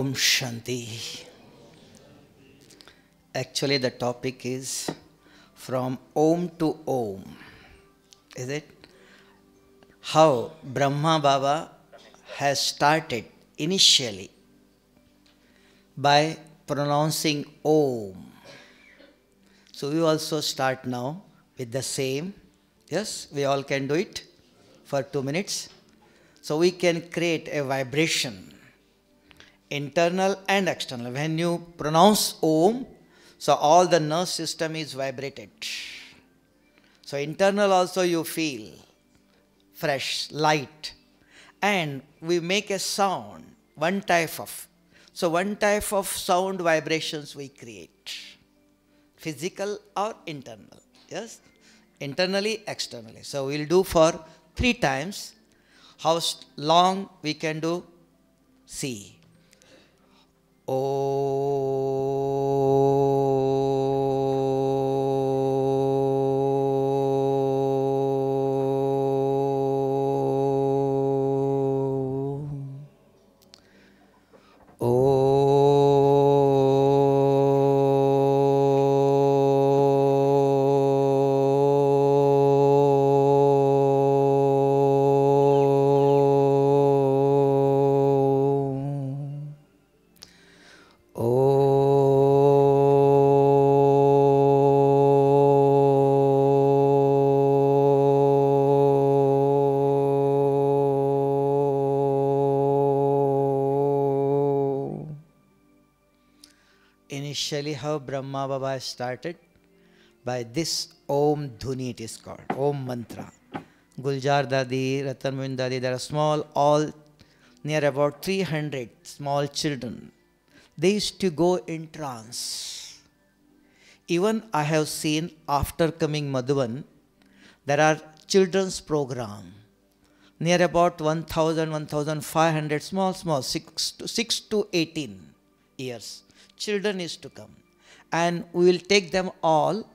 Om Shanti. Actually, the topic is from Om to Om. Is it? How Brahma Baba has started initially by pronouncing Om. So we also start now with the same. Yes, we all can do it for 2 minutes. So we can create a vibration, internal and external. When you pronounce Om, so all the nerve system is vibrated. So internal also you feel fresh, light. And we make a sound, one type of sound vibrations we create. Physical or internal. Yes? Internally, externally. So we'll do for 3 times. How long we can do? See. Initially, how Brahma Baba started? By this Om Dhuni, it is called, Om Mantra. Guljar Dadi, Ratan Mohin Dadi, there are small, all near about 300 small children. They used to go in trance. Even I have seen after coming Madhuban, there are children's program. Near about 1,000, 1,500 small, 6 to 18 years. Children is to come, and we will take them all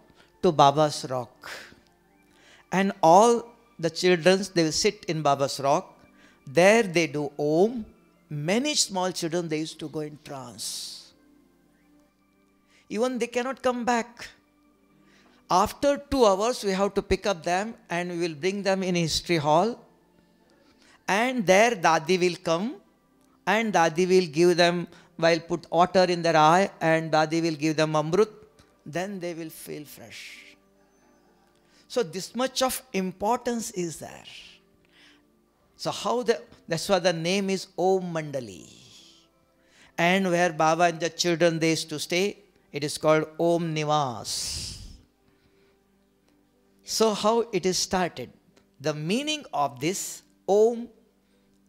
to Baba's rock, and all the children, they will sit in Baba's rock. There they do Om. Many small children, they used to go in trance. Even they cannot come back. After 2 hours we have to pick up them and we will bring them in history hall, and there Dadi will come and Dadi will give them, while put water in their eye, and Dadi will give them Amrut, then they will feel fresh. So this much of importance is there. So that's why the name is Om Mandali. And where Baba and the children, they used to stay, it is called Om Nivas. So how it is started? The meaning of this Om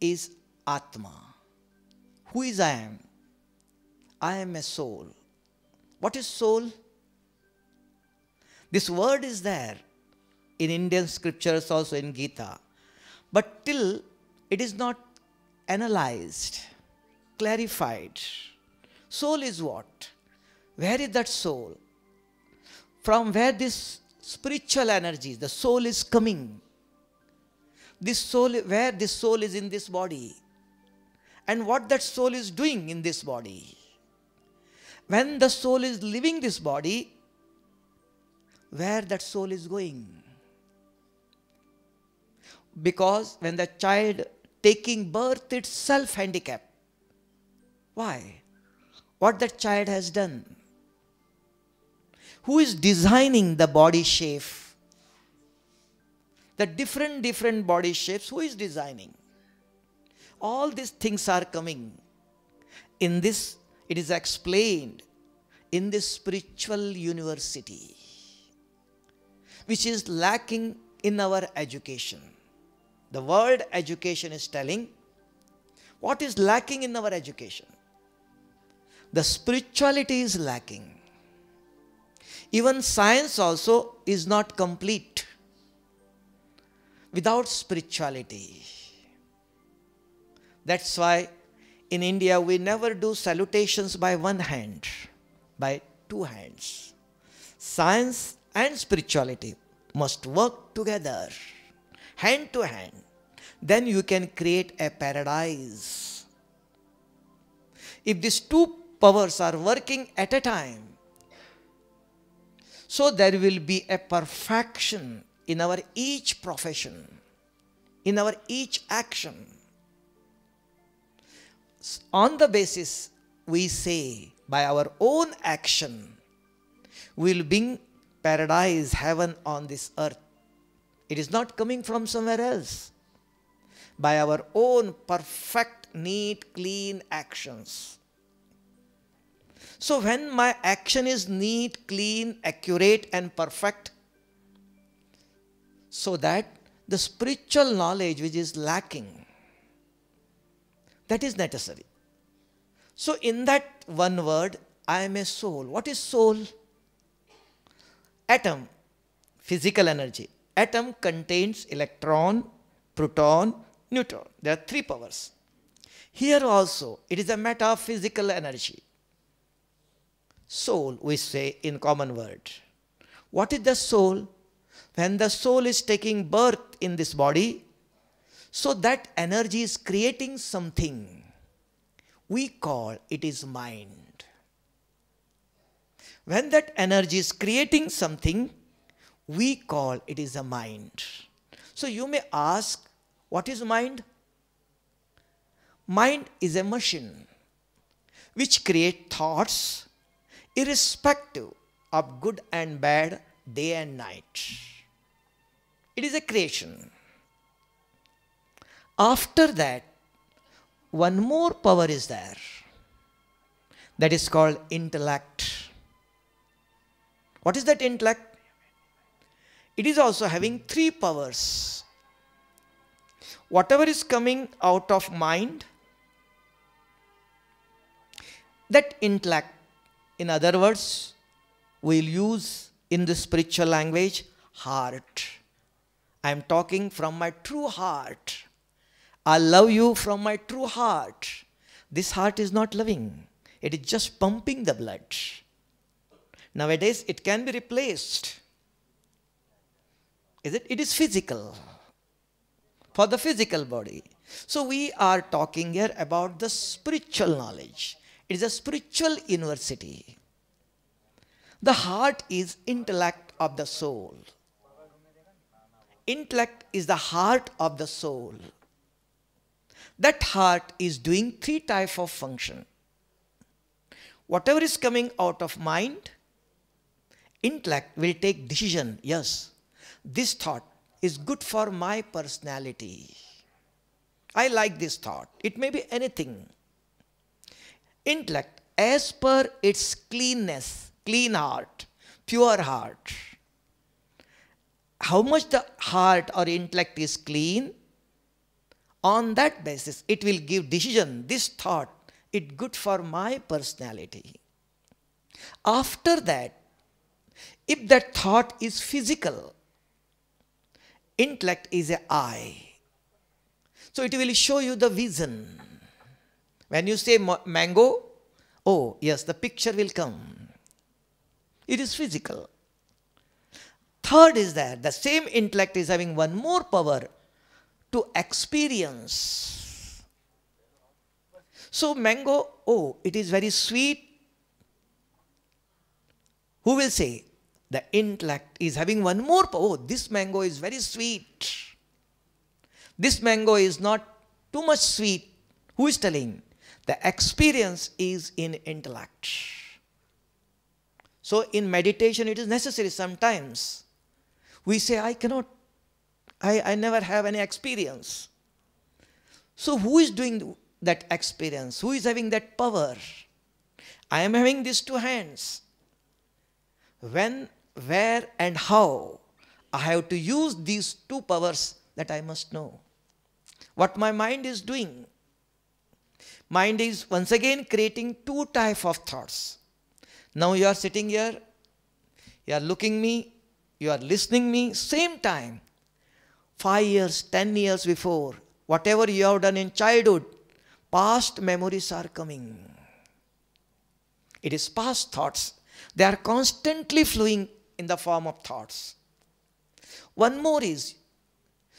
is Atma. Who is I am? I am a soul. What is soul? This word is there in Indian scriptures, also in Gita. But till it is not analyzed, clarified. Soul is what? Where is that soul? From where this spiritual energy, the soul is coming. This soul, where this soul is in this body. And what that soul is doing in this body. When the soul is leaving this body, where that soul is going? Because when the child taking birth itself handicap. Why? What that child has done? Who is designing the body shape? The different body shapes, who is designing? All these things are coming. In this, it is explained in this spiritual university, which is lacking in our education. The word education is telling what is lacking in our education. The spirituality is lacking. Even science also is not complete without spirituality. That's why in India we never do salutations by one hand, by 2 hands. Science and spirituality must work together, hand to hand. Then you can create a paradise. if these two powers are working at a time, so there will be a perfection in our each profession, in our each action. On the basis, we say, by our own action, we will bring paradise, heaven on this earth. It is not coming from somewhere else. By our own perfect, neat, clean actions. So when my action is neat, clean, accurate and perfect, so that the spiritual knowledge which is lacking, that is necessary. So in that one word, I am a soul. What is soul? Atom, physical energy. Atom contains electron, proton, neutron. There are three powers. Here also, it is a metaphysical energy. Soul, we say in common word. What is the soul? When the soul is taking birth in this body, so that energy is creating something. We call it is mind. When that energy is creating something, we call it is a mind. So you may ask, what is mind? Mind is a machine which creates thoughts irrespective of good and bad, day and night. It is a creation. After that, one more power is there. That is called intellect. What is that intellect? It is also having three powers. Whatever is coming out of mind, that intellect, in other words, we'll use in the spiritual language, heart. I am talking from my true heart. I love you from my true heart. This heart is not loving. It is just pumping the blood. Nowadays, it can be replaced. Is it? It is physical. For the physical body. So we are talking here about the spiritual knowledge. It is a spiritual university. The heart is intellect of the soul. Intellect is the heart of the soul. That heart is doing three types of function. Whatever is coming out of mind, intellect will take decision. Yes, this thought is good for my personality. I like this thought. It may be anything. Intellect, as per its cleanness, clean heart, pure heart. How much the heart or intellect is clean, on that basis, it will give decision. This thought, it's good for my personality. After that, if that thought is physical, intellect is an eye. So it will show you the vision. When you say mango, oh yes, the picture will come. It is physical. Third is that the same intellect is having one more power to experience. So mango, oh, it is very sweet. Who will say? The intellect is having one more power. Oh, this mango is very sweet. This mango is not too much sweet. Who is telling? The experience is in intellect. So in meditation, it is necessary sometimes. We say, I cannot, I never have any experience. So who is doing that experience? Who is having that power? I am having these two hands. When, where and how I have to use these two powers, that I must know. What my mind is doing. Mind is once again creating two types of thoughts. Now you are sitting here, you are looking me, you are listening me, same time. 5 years, 10 years before, whatever you have done in childhood, past memories are coming. It is past thoughts. They are constantly flowing in the form of thoughts. One more is,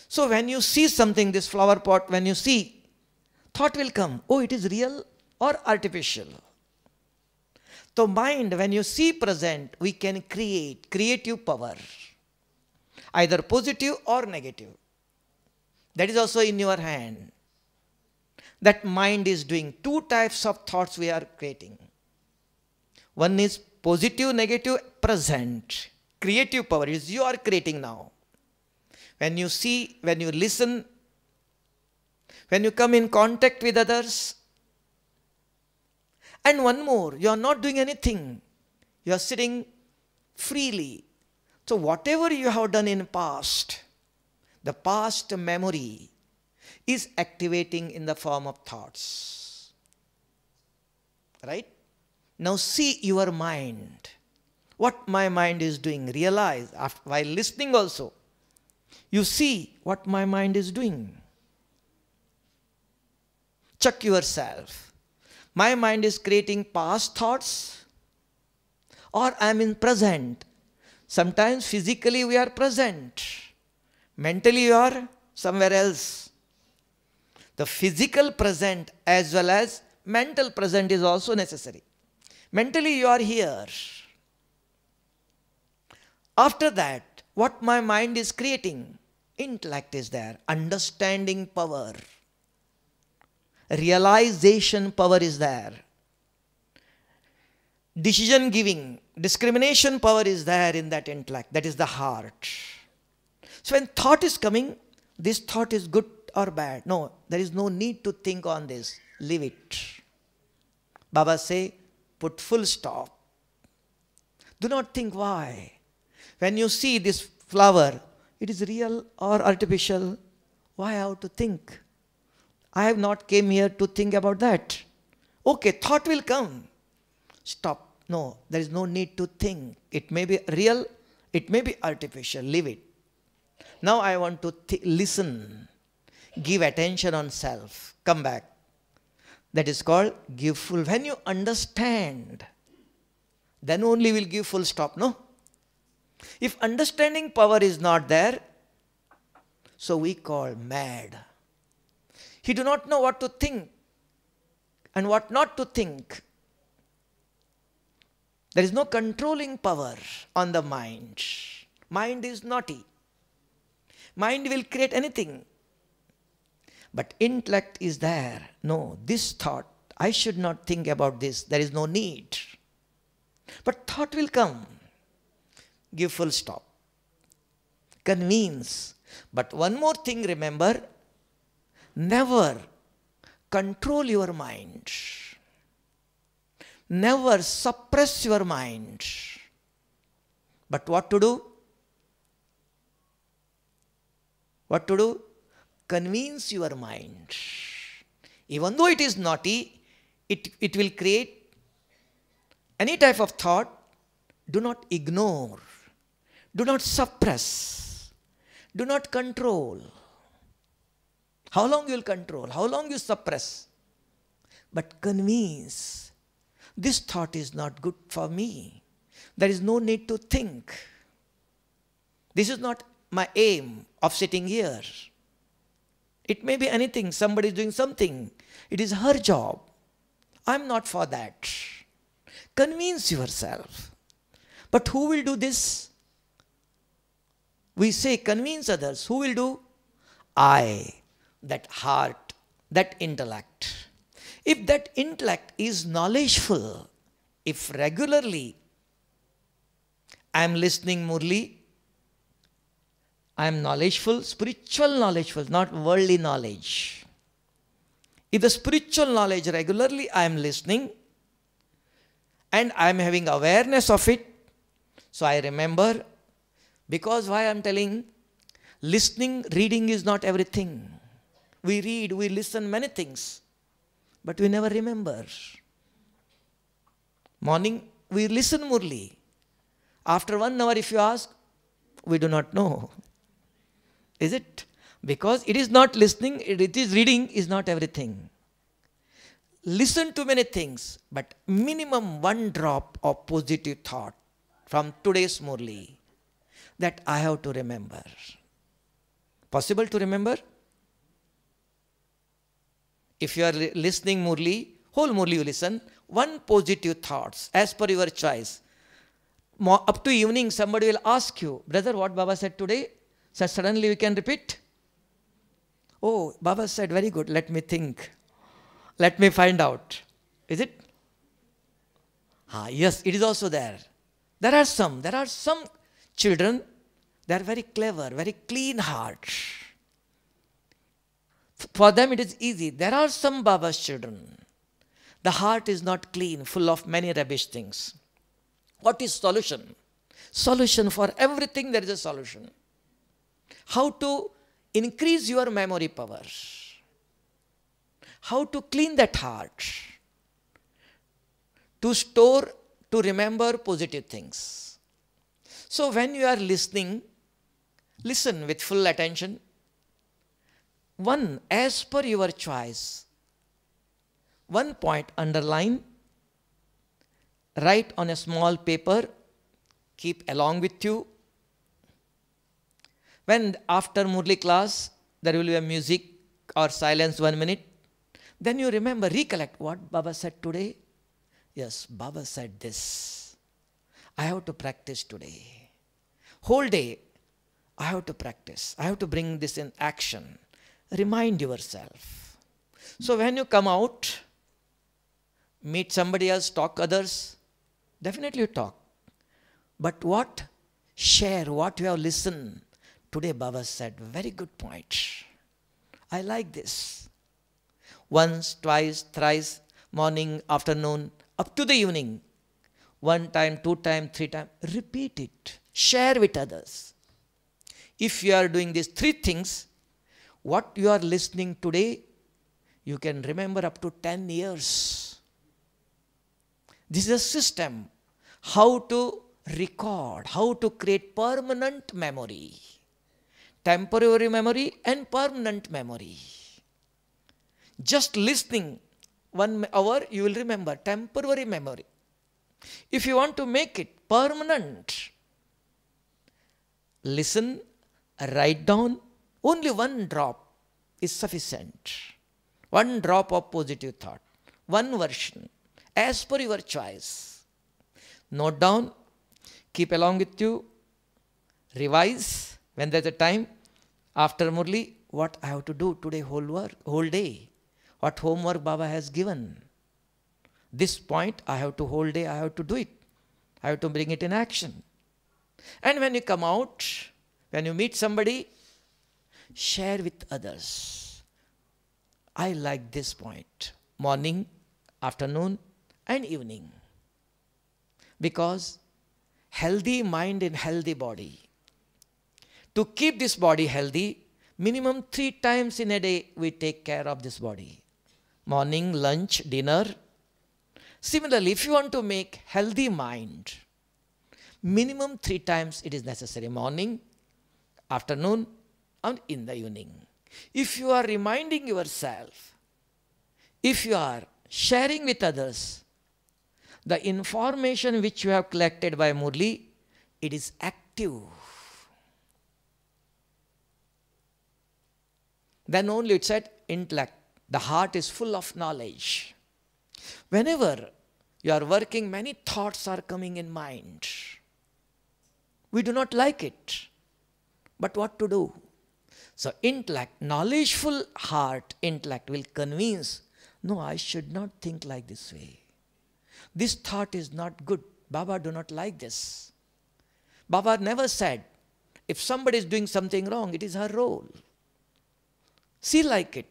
so when you see something, this flower pot, when you see, thought will come. Oh, it is real. or artificial. So mind, when you see present, we can create creative power, either positive or negative. That is also in your hand. That mind is doing two types of thoughts we are creating. One is positive, negative, present. Creative power is you are creating now. When you see, when you listen, when you come in contact with others. And one more, you are not doing anything. You are sitting freely. So whatever you have done in past, the past memory is activating in the form of thoughts. Right? Now see your mind. What my mind is doing. Realize, while listening also, you see what my mind is doing. Check yourself. My mind is creating past thoughts, or I am in present. Sometimes physically we are present. Mentally you are somewhere else. The physical present as well as mental present is also necessary. Mentally you are here. After that, what my mind is creating? Intellect is there. Understanding power. Realization power is there. Decision giving, discrimination power is there in that intellect. That is the heart. So when thought is coming, this thought is good or bad. No, there is no need to think on this. Leave it. Baba say, put full stop. Do not think why. When you see this flower, it is real or artificial. Why I have to think? I have not came here to think about that. Okay, thought will come. Stop. No, there is no need to think. It may be real, it may be artificial. Leave it. Now I want to listen. Give attention on self. Come back. That is called give full. When you understand, then only will give full stop, no? If understanding power is not there, so we call mad. He do not know what to think and what not to think. There is no controlling power on the mind. Mind is naughty. Mind will create anything. But intellect is there. No, this thought, I should not think about this. There is no need. But thought will come. Give full stop. Convince. But one more thing, remember, never control your mind. Never suppress your mind. But what to do? What to do? Convince your mind. Even though it is naughty, it will create any type of thought. Do not ignore. Do not suppress. Do not control. How long you will control? How long you suppress? But convince. This thought is not good for me. There is no need to think. This is not my aim of sitting here. It may be anything. Somebody is doing something. It is her job. I am not for that. Convince yourself. But who will do this? We say convince others. Who will do? I. That heart. That intellect. If that intellect is knowledgeful, if regularly I am listening Murli, I am knowledgeful, spiritual knowledgeful, not worldly knowledge. If the spiritual knowledge regularly I am listening and I am having awareness of it, so I remember, because why I am telling, listening, reading is not everything. We read, we listen many things, but we never remember. Morning, we listen Murli. After 1 hour, if you ask, we do not know. Is it? Because it is not listening, it is reading is not everything. Listen to many things, but minimum 1 drop of positive thought from today's Murli that I have to remember. Possible to remember? If you are listening Murli, whole Murli you listen, one positive thoughts as per your choice. Up to evening, somebody will ask you, brother, what Baba said today? So suddenly we can repeat. Oh, Baba said, very good, let me think. Let me find out. Is it? Yes, it is also there. There are some children, they are very clever, very clean heart. For them it is easy. There are some Baba's children. The heart is not clean, full of many rubbish things. What is solution? Solution for everything there is a solution. How to increase your memory power? How to clean that heart? To store, to remember positive things. So when you are listening, listen with full attention. One, as per your choice. One point underline, write on a small paper, keep along with you. When after Murli class, there will be a music or silence 1 minute. Then you remember, recollect what Baba said today. Yes, Baba said this. I have to practice today. Whole day, I have to practice. I have to bring this in action. Remind yourself. So when you come out, meet somebody else, talk others, definitely you talk. But what? Share what you have listened. Today Baba said, very good point. I like this. Once, twice, thrice, morning, afternoon, up to the evening. 1 time, 2 time, 3 time. Repeat it. Share with others. If you are doing these 3 things, what you are listening today, you can remember up to 10 years. This is a system. How to record, how to create permanent memory. Temporary memory and permanent memory. Just listening 1 hour, you will remember temporary memory. If you want to make it permanent, listen, write down, only 1 drop is sufficient. 1 drop of positive thought, 1 version, as per your choice. Note down, keep along with you, revise when there is a time. After Murli, what I have to do today, whole day. What homework Baba has given. This point, I have to whole day, I have to do it. I have to bring it in action. And when you come out, when you meet somebody, share with others. I like this point. Morning, afternoon, and evening. Because healthy mind in healthy body. To keep this body healthy, minimum 3 times in a day we take care of this body. Morning, lunch, dinner. Similarly, if you want to make healthy mind, minimum 3 times it is necessary. Morning, afternoon, and in the evening. If you are reminding yourself, if you are sharing with others, the information which you have collected by Murli, it is active. Then only it said intellect. The heart is full of knowledge. Whenever you are working, many thoughts are coming in mind. We do not like it. But what to do? So intellect, knowledgeful heart, intellect will convince, no, I should not think like this way. This thought is not good. Baba do not like this. Baba never said, if somebody is doing something wrong, it is her role. She like it.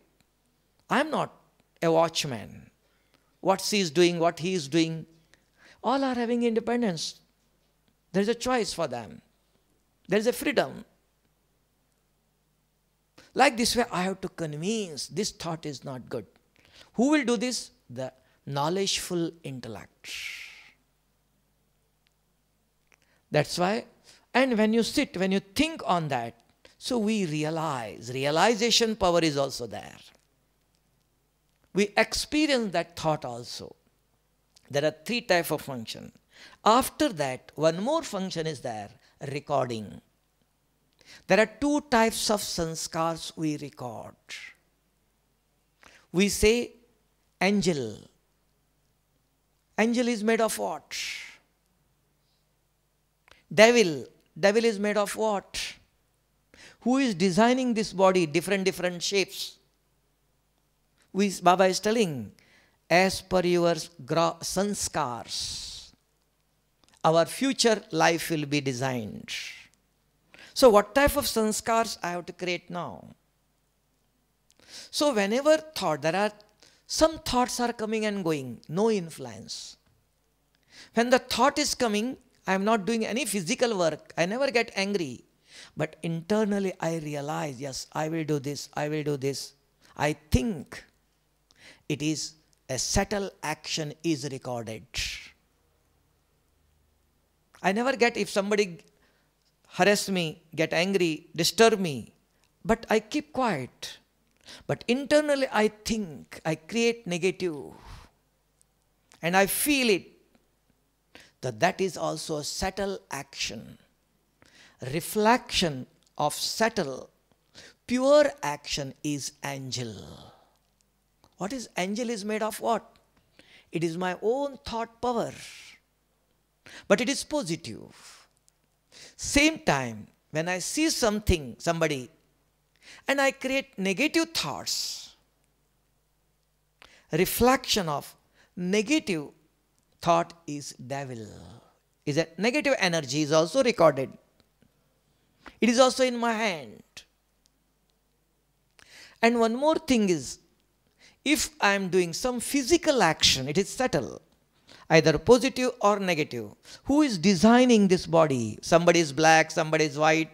I am not a watchman. What she is doing, what he is doing, all are having independence. There is a choice for them. There is a freedom. Like this way, I have to convince this thought is not good. Who will do this? The knowledgeful intellect. That's why, and when you sit, when you think on that, so we realize, realization power is also there. We experience that thought also. There are 3 types of function. After that, one more function is there, recording. There are 2 types of sanskars we record. We say angel, Angel is made of what? Devil. Devil is made of what? Who is designing this body, different shapes? Baba is telling, as per your sanskars, our future life will be designed. So what type of sanskars I have to create now? So whenever thought, there are some thoughts are coming and going, no influence. When the thought is coming, I am not doing any physical work. I never get angry. But internally I realize, yes, I will do this, I will do this. I think it is a subtle action is recorded. I never get, if somebody harass me, get angry, disturb me, but I keep quiet. But internally I think, I create negative, and I feel it, that is also a subtle action. Reflection of subtle, pure action is angel. What is angel is made of what? It is my own thought power. But it is positive. Same time, when I see something, somebody, and I create negative thoughts, reflection of negative thought is devil. Is that negative energy is also recorded. It is also in my hand. And one more thing is, if I am doing some physical action, it is subtle, either positive or negative. Who is designing this body? Somebody is black, somebody is white,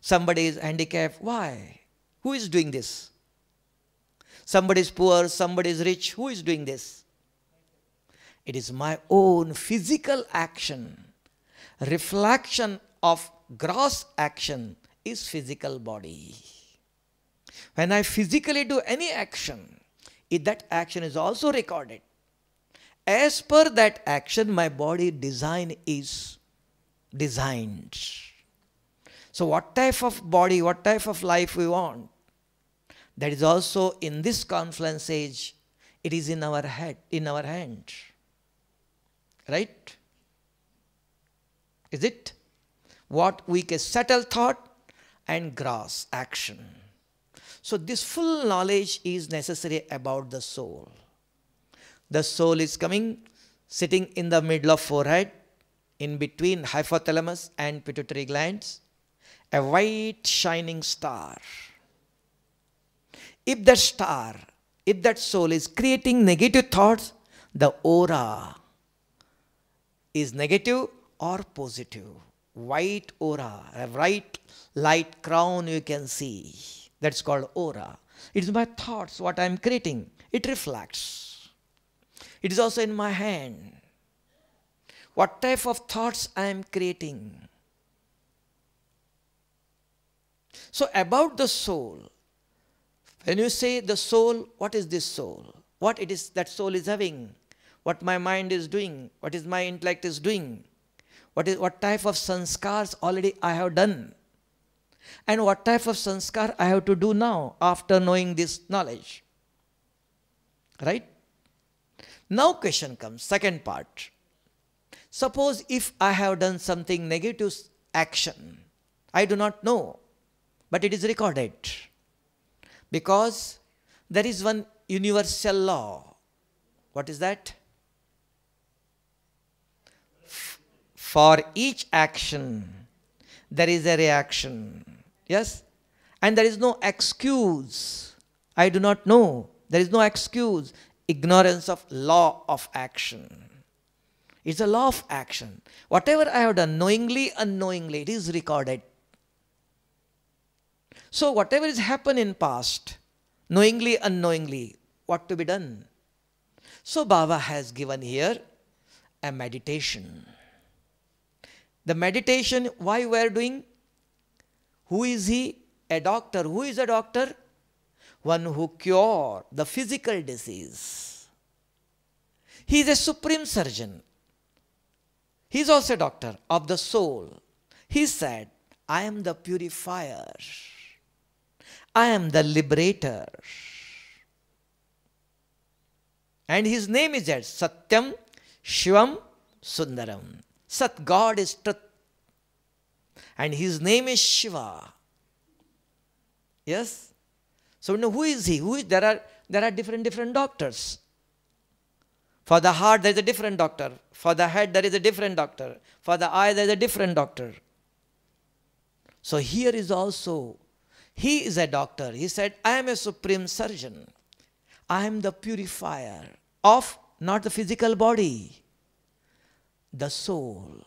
somebody is handicapped. Why? Who is doing this? Somebody is poor, somebody is rich. Who is doing this? It is my own physical action. Reflection of gross action is physical body. When I physically do any action, that action is also recorded. As per that action, my body design is designed. So what type of body, what type of life we want, that is also in this confluence age, it is in our head, in our hand. Right? Is it? What we can subtle thought and gross action. So this full knowledge is necessary about the soul. The soul is coming, sitting in the middle of forehead, in between hypothalamus and pituitary glands, a white shining star. If that star, if that soul is creating negative thoughts, the aura is negative or positive. White aura, a bright light crown you can see. That's called aura. It is my thoughts, what I am creating. It reflects. It is also in my hand. What type of thoughts I am creating. So about the soul, when you say the soul, what is this soul? What it is that soul is having? What my mind is doing? What is my intellect is doing? What type of sanskars already I have done? And what type of sanskar I have to do now after knowing this knowledge? Right? Now question comes, second part. Suppose if I have done something negative action, I do not know, but it is recorded. Because there is one universal law. What is that? For each action, there is a reaction. Yes? And there is no excuse. I do not know. There is no excuse. Ignorance of law of action. It's a law of action. Whatever I have done, knowingly, unknowingly, it is recorded. So whatever has happened in past, knowingly, unknowingly, what to be done? So Baba has given here a meditation. The meditation, why we are doing? Who is he? A doctor. Who is a doctor? One who cures the physical disease. He is a supreme surgeon. He is also a doctor of the soul. He said, I am the purifier. I am the liberator. And his name is that Satyam, Shivam Sundaram. Sat, God is truth. And his name is Shiva. Yes? So now who is he? There are different doctors. For the heart there is a different doctor. For the head there is a different doctor. For the eye there is a different doctor. So here is also, he is a doctor. He said, I am a supreme surgeon. I am the purifier of not the physical body, the soul.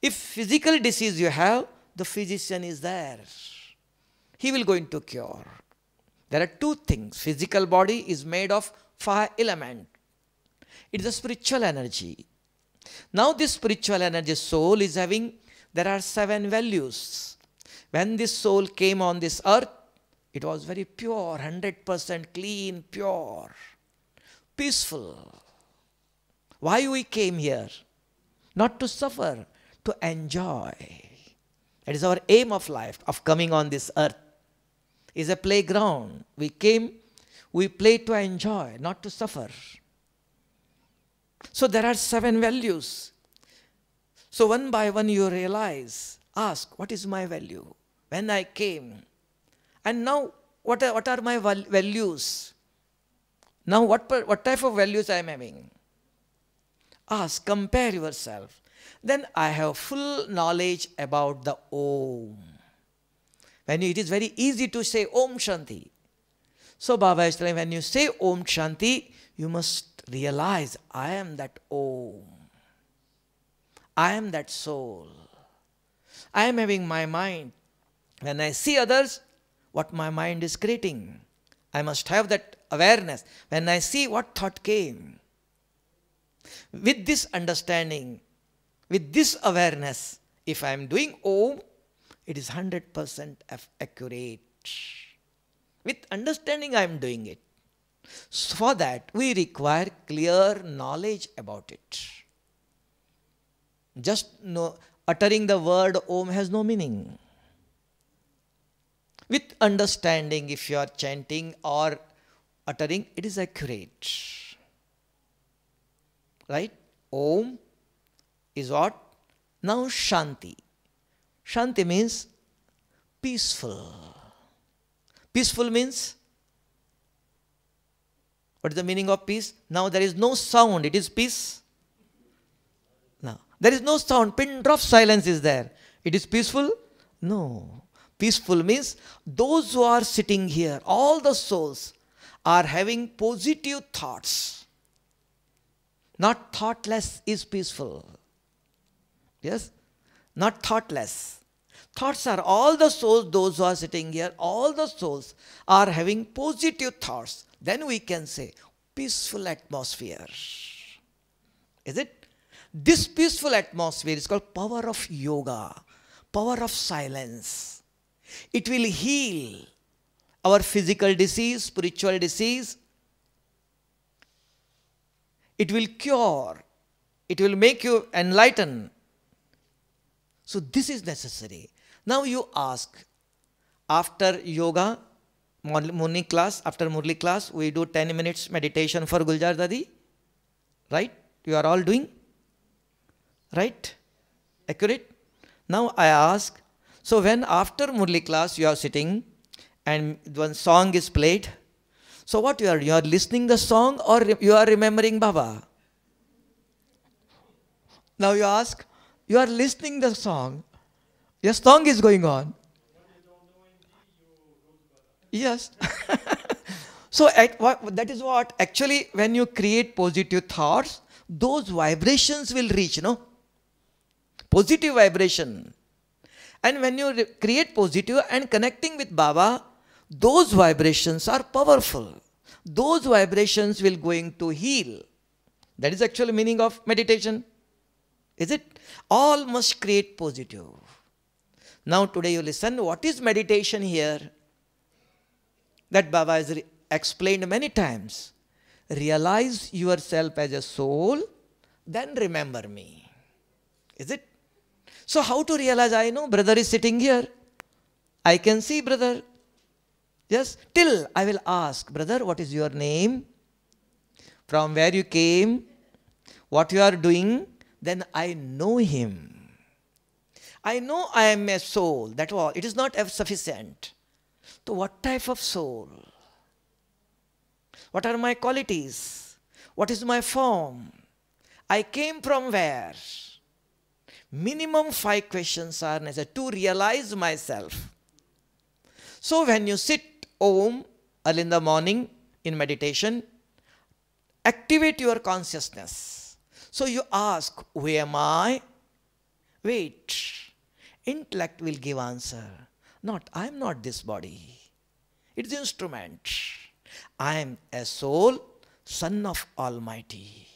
If physical disease you have, the physician is there. He will go into cure. There are two things. Physical body is made of fire element. It is a spiritual energy. Now this spiritual energy, soul is having, there are 7 values. When this soul came on this earth, it was very pure, 100% clean, pure, peaceful. Why we came here? Not to suffer, to enjoy. That is our aim of life, of coming on this earth. Is a playground. We came, we play to enjoy, not to suffer. So there are 7 values. So one by one you realize, ask, what is my value? When I came, and now what are my values? Now what type of values I am having? Ask, compare yourself. Then I have full knowledge about the Om. It is very easy to say Om Shanti. So Baba is telling, when you say Om Shanti, you must realize, I am that Om. I am that soul. I am having my mind. When I see others, what my mind is creating, I must have that awareness. When I see what thought came, with this understanding, with this awareness, if I am doing Om, it is 100% accurate. With understanding I am doing it. So for that, we require clear knowledge about it. Just uttering the word Om has no meaning. With understanding, if you are chanting or uttering, it is accurate. Right? Om is what? Now Shanti. Shanti means peaceful. Peaceful means, what is the meaning of peace? Now there is no sound, it is peace. Now, there is no sound, pin drop silence is there. It is peaceful? No. Peaceful means those who are sitting here, all the souls are having positive thoughts. Not thoughtless is peaceful. Yes? Not thoughtless. Thoughts are all the souls, those who are sitting here, all the souls are having positive thoughts. Then we can say peaceful atmosphere. Is it? This peaceful atmosphere is called power of yoga, power of silence. It will heal our physical disease, spiritual disease. It will cure. It will make you enlighten. So this is necessary. Now you ask, after yoga, morning class, after Murli class, we do 10 minutes meditation for Guljar Dadi. Right? You are all doing? Right? Accurate? Now I ask, so when after Murli class you are sitting and one song is played, so what you are listening the song or you are remembering Baba? Now you ask, you are listening the song. Your song is going on. Yes. So that is what actually when you create positive thoughts, those vibrations will reach, no? Positive vibration. And when you create positive and connecting with Baba, those vibrations are powerful. Those vibrations will going to heal. That is actually meaning of meditation. Is it? All must create positive. Now today you listen, what is meditation here? That Baba has explained many times. Realize yourself as a soul, then remember me. Is it? So how to realize? I know brother is sitting here. I can see brother. Yes, till I will ask, brother, what is your name? From where you came? what you are doing, then I know him. I know I am a soul, that's all. It is not sufficient. So what type of soul? What are my qualities? What is my form? I came from where? Minimum 5 questions are necessary to realize myself. So when you sit Om early in the morning in meditation, activate your consciousness. So you ask, who am I? Wait, intellect will give answer. Not, I am not this body. It is instrument. I am a soul, son of Almighty.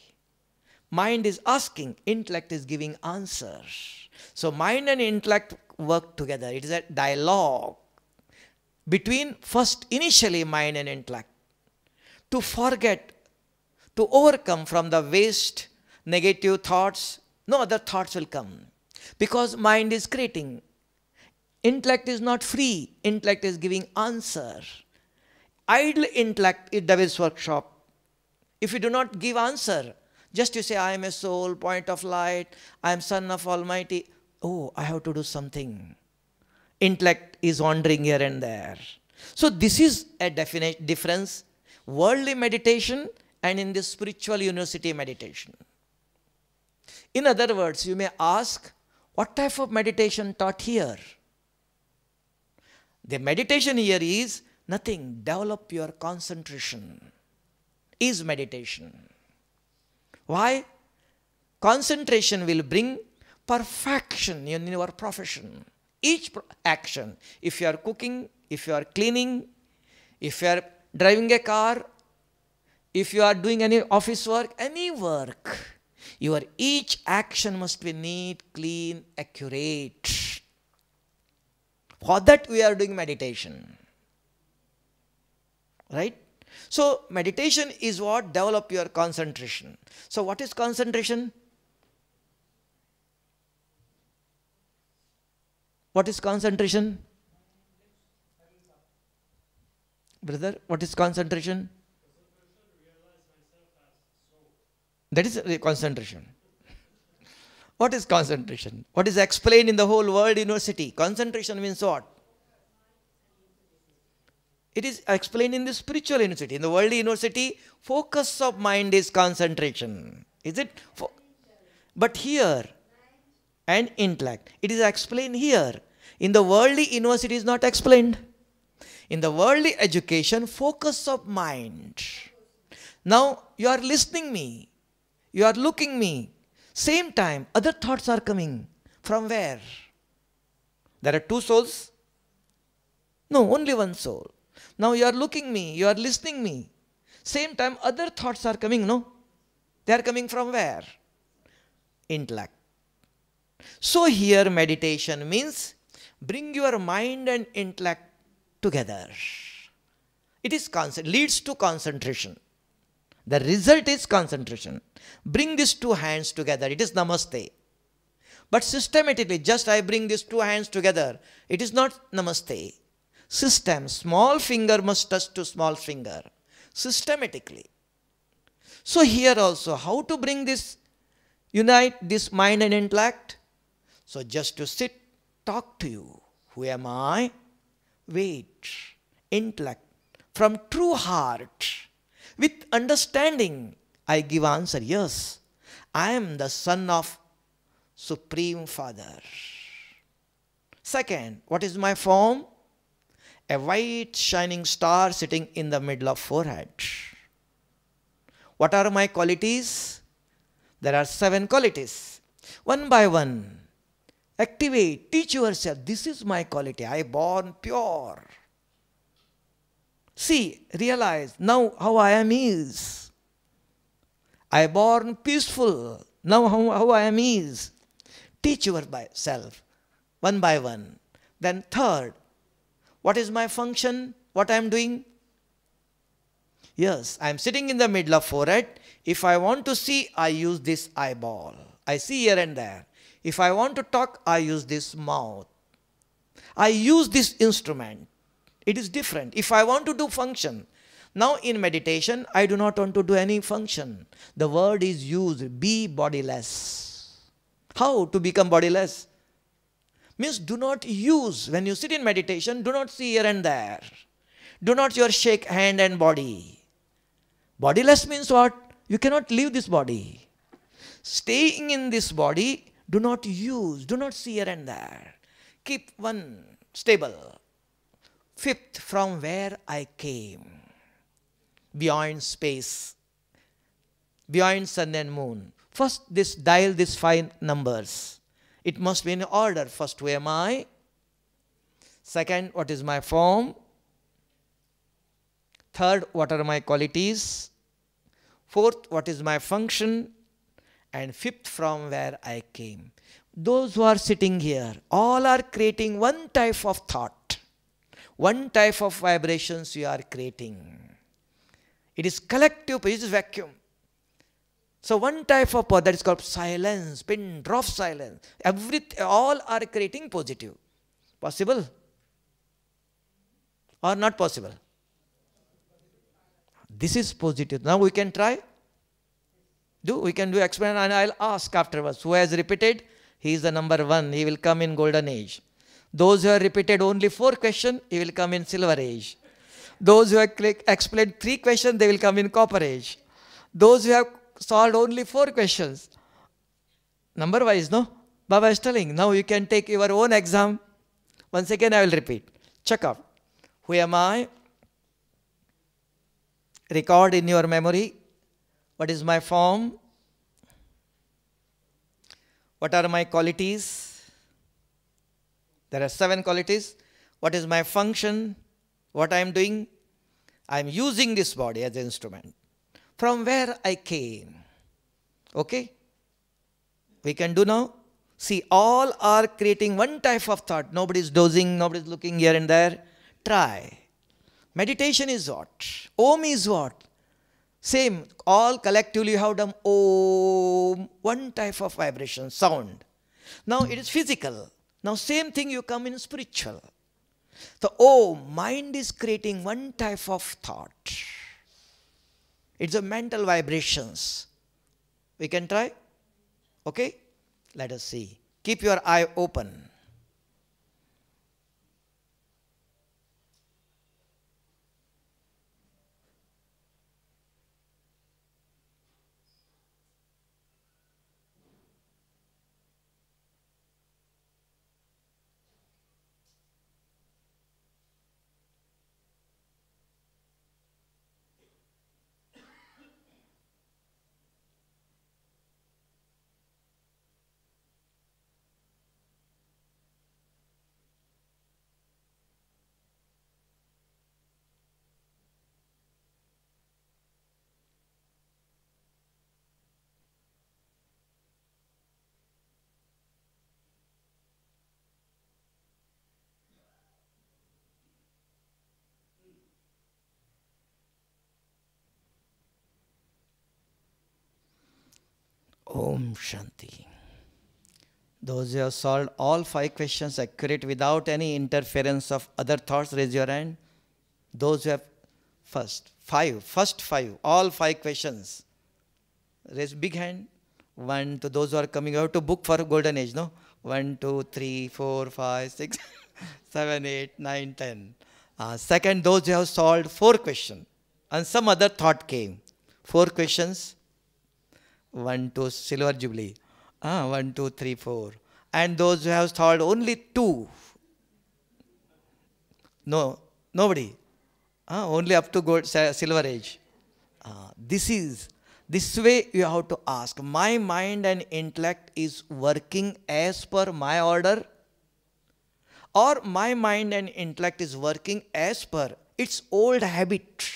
Mind is asking, intellect is giving answer. So mind and intellect work together. It is a dialogue between first initially mind and intellect. To forget, to overcome from the waste, negative thoughts, no other thoughts will come. Because mind is creating. Intellect is not free. Intellect is giving answer. Idle intellect is devil's workshop. If you do not give answer, just you say, I am a soul, point of light, I am son of Almighty. Oh, I have to do something. Intellect is wandering here and there. So this is a definite difference. Worldly meditation and in the spiritual university meditation. In other words, you may ask, what type of meditation taught here? The meditation here is nothing. Develop your concentration. Is meditation. Why? Concentration will bring perfection in your profession. Each action, if you are cooking, if you are cleaning, if you are driving a car, if you are doing any office work, any work, your each action must be neat, clean, accurate. For that we are doing meditation. Right? So meditation is what? Develop your concentration. So what is concentration? What is concentration? Brother, what is concentration? That is concentration. What is concentration? What is explained in the whole world university? Concentration means what? It is explained in the spiritual university. In the worldly university, focus of mind is concentration. Is it? But here, and intellect, it is explained here. In the worldly university, it is not explained. In the worldly education, focus of mind. Now, you are listening me. You are looking me. Same time, other thoughts are coming. From where? There are 2 souls? No, only one soul. Now you are looking me, you are listening me. Same time, other thoughts are coming, no? They are coming from where? Intellect. So here meditation means bring your mind and intellect together. It is leads to concentration. The result is concentration. Bring these 2 hands together. It is namaste. But systematically, just I bring these 2 hands together. It is not namaste. System, small finger must touch to small finger. Systematically. So here also, how to bring this, unite this mind and intellect? So just to sit, talk to you. Who am I? Wait. Intellect. From true heart. With understanding, I give answer, yes. I am the son of Supreme Father. Second, what is my form? A white shining star sitting in the middle of forehead. What are my qualities? There are 7 qualities. One by one, activate, teach yourself. This is my quality. I born pure. See, realize now how I am is. I born peaceful. Now how I am is. Teach yourself one by one. Then third, what is my function? What I am doing? Yes, I am sitting in the middle of forehead. If I want to see, I use this eyeball. I see here and there. If I want to talk, I use this mouth. I use this instrument. It is different. If I want to do function, Now in meditation, I do not want to do any function. The word is used, be bodiless. How to become bodiless? Means do not use, when you sit in meditation, do not see here and there. Do not your shake hand and body. Bodiless means what? You cannot leave this body. Staying in this body, do not use, do not see here and there. Keep one stable. Fifth, from where I came. Beyond space. Beyond sun and moon. First, dial these 5 numbers. It must be in order. First, who am I? Second, what is my form? Third, what are my qualities? Fourth, what is my function? And fifth, from where I came. Those who are sitting here, all are creating one type of thought. One type of vibrations you are creating. It is collective, it is vacuum. So one type of power that is called silence, pin drop silence. All are creating positive. Possible? Or not possible? This is positive. Now we can try. We can do experiment, and I'll ask afterwards. Who has repeated? He is the number 1. He will come in golden age. Those who have repeated only 4 questions, he will come in silver age. Those who have explained 3 questions, they will come in copper age. Those who have solved only 4 questions, number wise, no? Baba is telling, now you can take your own exam. Once again I will repeat. Check out. Who am I? Record in your memory. What is my form? What are my qualities? There are 7 qualities. What is my function? What I am doing? I am using this body as an instrument. From where I came. Okay? We can do now. See, all are creating one type of thought. Nobody is dozing, nobody is looking here and there. Try. Meditation is what? Om is what? Same, all collectively have done Om, one type of vibration, sound. Now it is physical. Now same thing you come in spiritual. So Om, mind is creating one type of thought. It's a mental vibrations. We can try? Okay? Let us see. Keep your eye open. Om Shanti. Those who have solved all 5 questions accurate without any interference of other thoughts, raise your hand. Those who have first 5, all 5 questions. Raise big hand. 1 to those who are coming out to book for golden age, no? 1, 2, 3, 4, 5, 6, 7, 8, 9, 10. Second, those who have solved 4 questions and some other thought came. 4 questions. 1 to silver jubilee. 1, 2, 3, 4. And those who have solved only 2. No, nobody. Only up to gold, silver age. This way you have to ask. My mind and intellect is working as per my order, or my mind and intellect is working as per its old habit.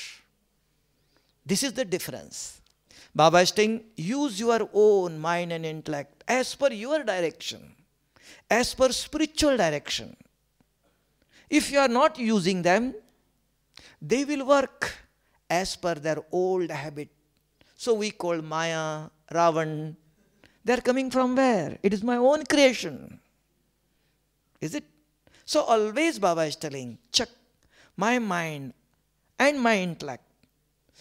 This is the difference. Baba is saying, use your own mind and intellect as per your direction, as per spiritual direction. If you are not using them, they will work as per their old habit. So we call Maya, Ravan. They are coming from where? It is my own creation. Is it? So always Baba is telling, check my mind and my intellect.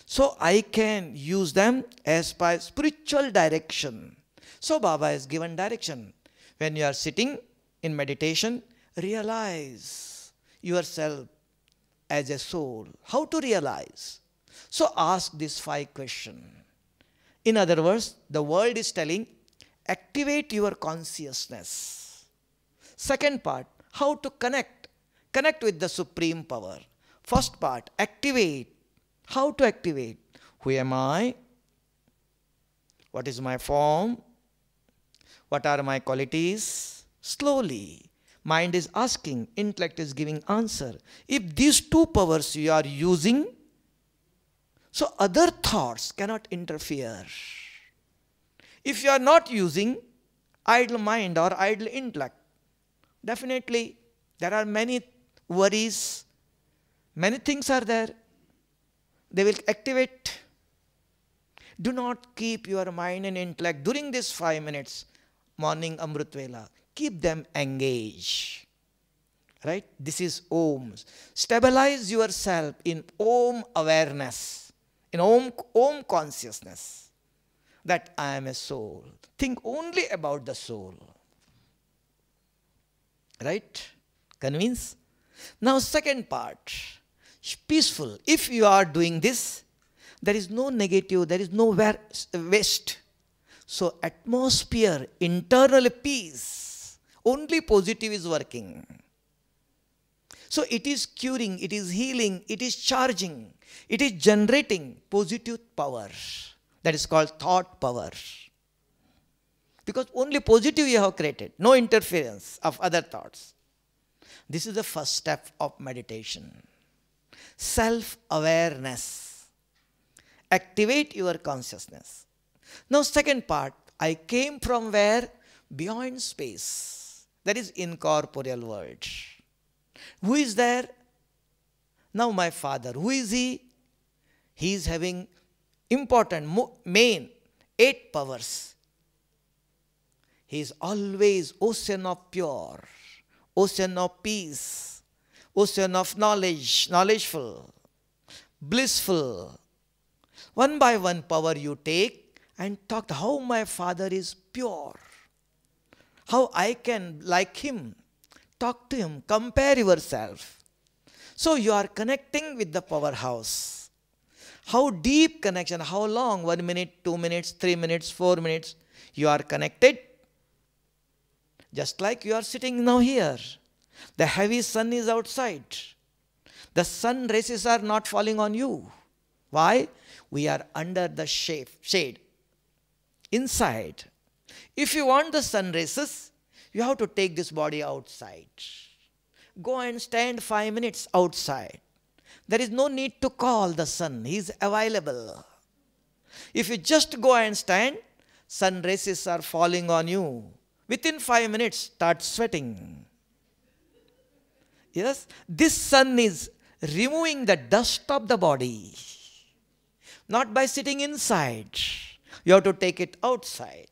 So I can use them as by spiritual direction. So Baba has given direction. When you are sitting in meditation, realize yourself as a soul. How to realize? So ask these 5 questions. In other words, the world is telling, activate your consciousness. Second part, how to connect. Connect with the supreme power. First part, activate. How to activate? Who am I? What is my form? What are my qualities? Slowly, mind is asking, intellect is giving answer. If these 2 powers you are using, so other thoughts cannot interfere. If you are not using idle mind or idle intellect, definitely there are many worries, many things are there. They will activate. Do not keep your mind and intellect during these 5 minutes, morning Amrit Vela. Keep them engaged. Right? This is Om. Stabilize yourself in Om awareness, in Om consciousness, that I am a soul. Think only about the soul. Right? Convince? Now second part, peaceful. If you are doing this, there is no negative, there is no waste. So atmosphere, internal peace, only positive is working. So it is curing, it is healing, it is charging, it is generating positive power. That is called thought power. Because only positive you have created, no interference of other thoughts. This is the first step of meditation. Self-awareness. Activate your consciousness. Now second part, I came from where? Beyond space. That is incorporeal world. Who is there? Now my father. Who is he? He is having important, main 8 powers. He is always ocean of pure, ocean of peace, ocean of knowledge, knowledgeful, blissful. One by one power you take and talk how my father is pure, how I can like him. Talk to him, compare yourself. So you are connecting with the powerhouse. How deep connection, how long? 1 minute, 2 minutes, 3 minutes, 4 minutes. You are connected. Just like you are sitting now here. The heavy sun is outside. The sun rays are not falling on you. Why? We are under the shade. Inside. If you want the sun rays, you have to take this body outside. Go and stand 5 minutes outside. There is no need to call the sun. He is available. If you just go and stand, sun rays are falling on you. Within 5 minutes, start sweating. Yes, this sun is removing the dust of the body. Not by sitting inside. You have to take it outside.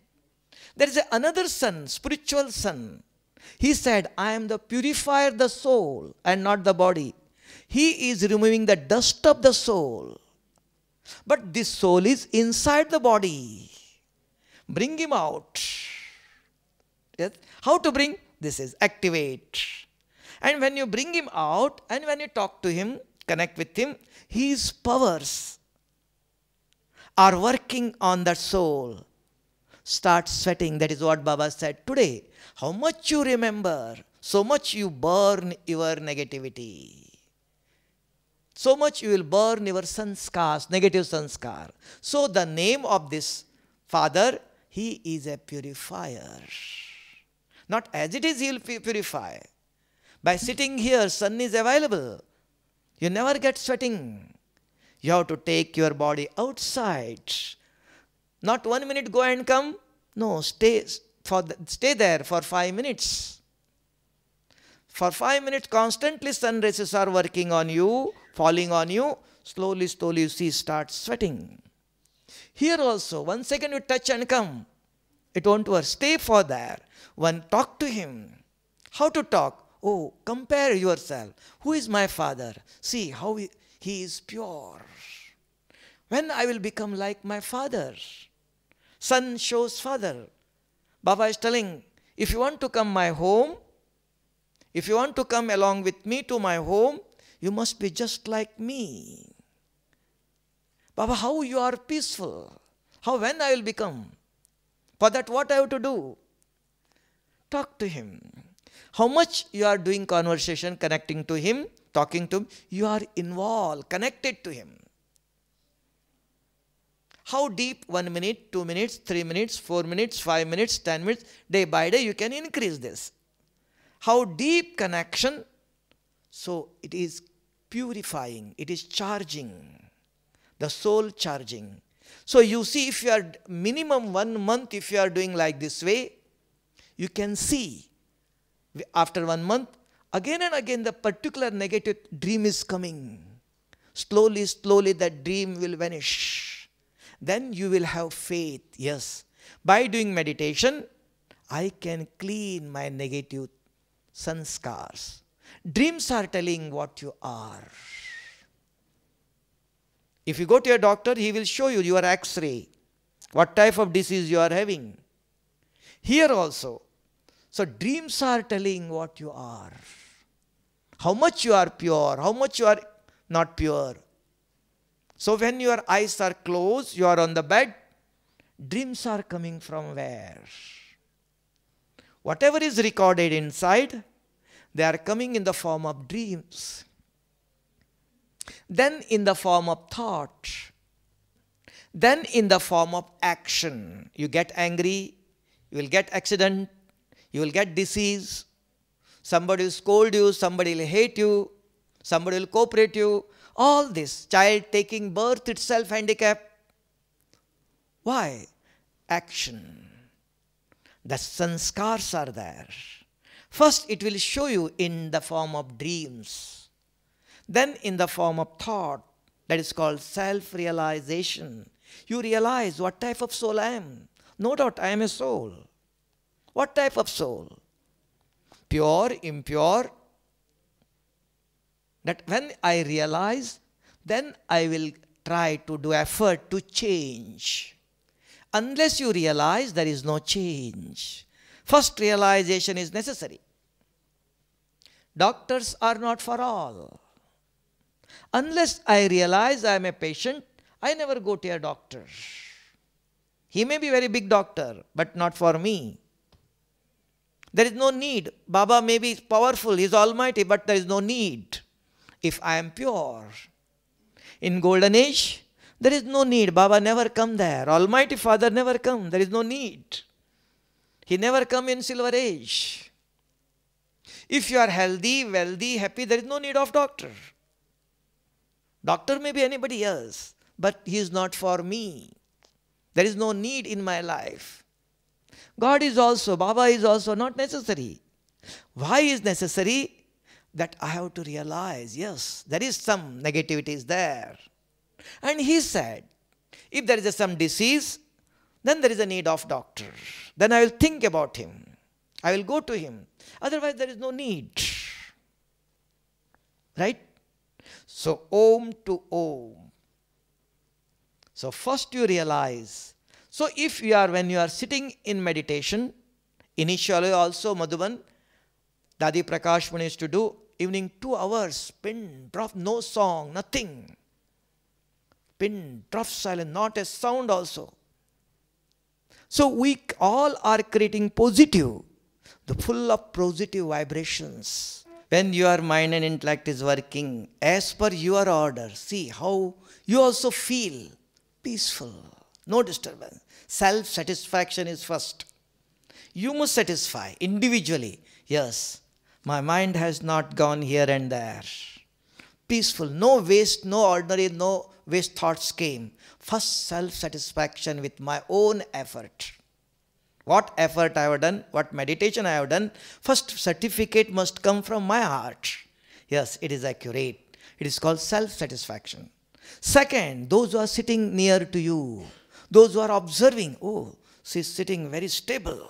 There is another sun, spiritual sun. He said, I am the purifier of the soul and not the body. He is removing the dust of the soul. But this soul is inside the body. Bring him out. Yes? How to bring? This is activate. And when you bring him out and when you talk to him, connect with him, his powers are working on the soul. Start sweating. That is what Baba said today. How much you remember, so much you burn your negativity. So much you will burn your sanskars, negative sanskar. So the name of this Father, he is a purifier. Not as it is, he will purify. By sitting here, sun is available. You never get sweating. You have to take your body outside. Not 1 minute go and come. No, stay there for 5 minutes. For 5 minutes, constantly sun rays are working on you, falling on you. Slowly, slowly, you see, start sweating. Here also, 1 second you touch and come. It won't work. Stay for there. One, talk to him. How to talk? Oh, compare yourself. Who is my father? See how he is pure. When I will become like my father? Son shows father. Baba is telling, if you want to come my home, if you want to come along with me to my home, you must be just like me. Baba, how you are peaceful? How, when I will become? For that, what I have to do? Talk to him. How much you are doing conversation, connecting to him, talking to him, you are involved, connected to him. How deep? 1 minute, 2 minutes, 3 minutes, 4 minutes, 5 minutes, 10 minutes, day by day you can increase this. How deep connection? So it is purifying, it is charging, the soul charging. So you see, if you are minimum 1 month, if you are doing like this way, you can see after 1 month, again and again the particular negative dream is coming. Slowly, slowly that dream will vanish. Then you will have faith. Yes, by doing meditation, I can clean my negative sanskars. Dreams are telling what you are. If you go to a doctor, he will show you your X-ray, what type of disease you are having. Here also. So dreams are telling what you are. How much you are pure, how much you are not pure. So when your eyes are closed, you are on the bed, dreams are coming from where? Whatever is recorded inside, they are coming in the form of dreams. Then in the form of thought. Then in the form of action. You get angry, you will get accident, you will get disease. Somebody will scold you, somebody will hate you, somebody will cooperate you. All this, child taking birth itself handicap. Why? Action. The sanskars are there. First it will show you in the form of dreams. Then in the form of thought. That is called self-realization. You realize what type of soul I am. No doubt I am a soul. What type of soul? Pure, impure. That when I realize, then I will try to do effort to change. Unless you realize, there is no change. First realization is necessary. Doctors are not for all. Unless I realize I am a patient, I never go to a doctor. He may be a very big doctor, but not for me. There is no need. Baba may be powerful, he is almighty, but there is no need. If I am pure. In golden age, there is no need. Baba never come there. Almighty Father never come. There is no need. He never come in silver age. If you are healthy, wealthy, happy, there is no need of doctor. Doctor may be anybody else, but he is not for me. There is no need in my life. God is also, Baba is also not necessary. Why is necessary? That I have to realize, yes, there is some negativity is there. And he said, if there is some disease, then there is a need of doctor. Then I will think about him. I will go to him. Otherwise, there is no need. Right? So, Om to Om. So, first you realize. So, if you are, when you are sitting in meditation, initially also Madhuban, Dadi Prakash Muni used to do evening 2 hours, pin, drop, no song, nothing. Pin, drop silent, not a sound also. So we all are creating positive, the full of positive vibrations. When your mind and intellect is working as per your order, see how you also feel peaceful, no disturbance. Self-satisfaction is first. You must satisfy individually. Yes. My mind has not gone here and there. Peaceful, no waste, no ordinary, no waste thoughts came. First self-satisfaction with my own effort. What effort I have done, what meditation I have done, first certificate must come from my heart. Yes, it is accurate. It is called self-satisfaction. Second, those who are sitting near to you, those who are observing, oh, she is sitting very stable.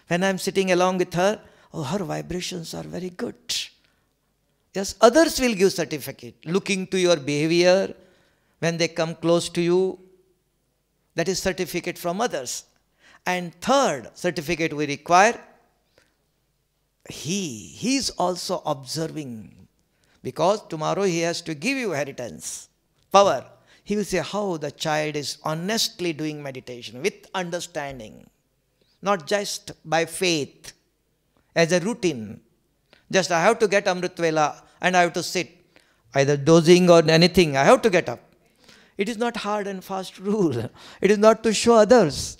When I am sitting along with her, oh, her vibrations are very good. Yes, others will give certificate. Looking to your behavior, When they come close to you, that is certificate from others. And third certificate we require, he is also observing, because tomorrow he has to give you inheritance, power. He will say how the child is honestly doing meditation with understanding, not just by faith, as a routine. Just I have to get Amrit Vela and I have to sit, either dozing or anything, I have to get up. It is not hard and fast rule. It is not to show others.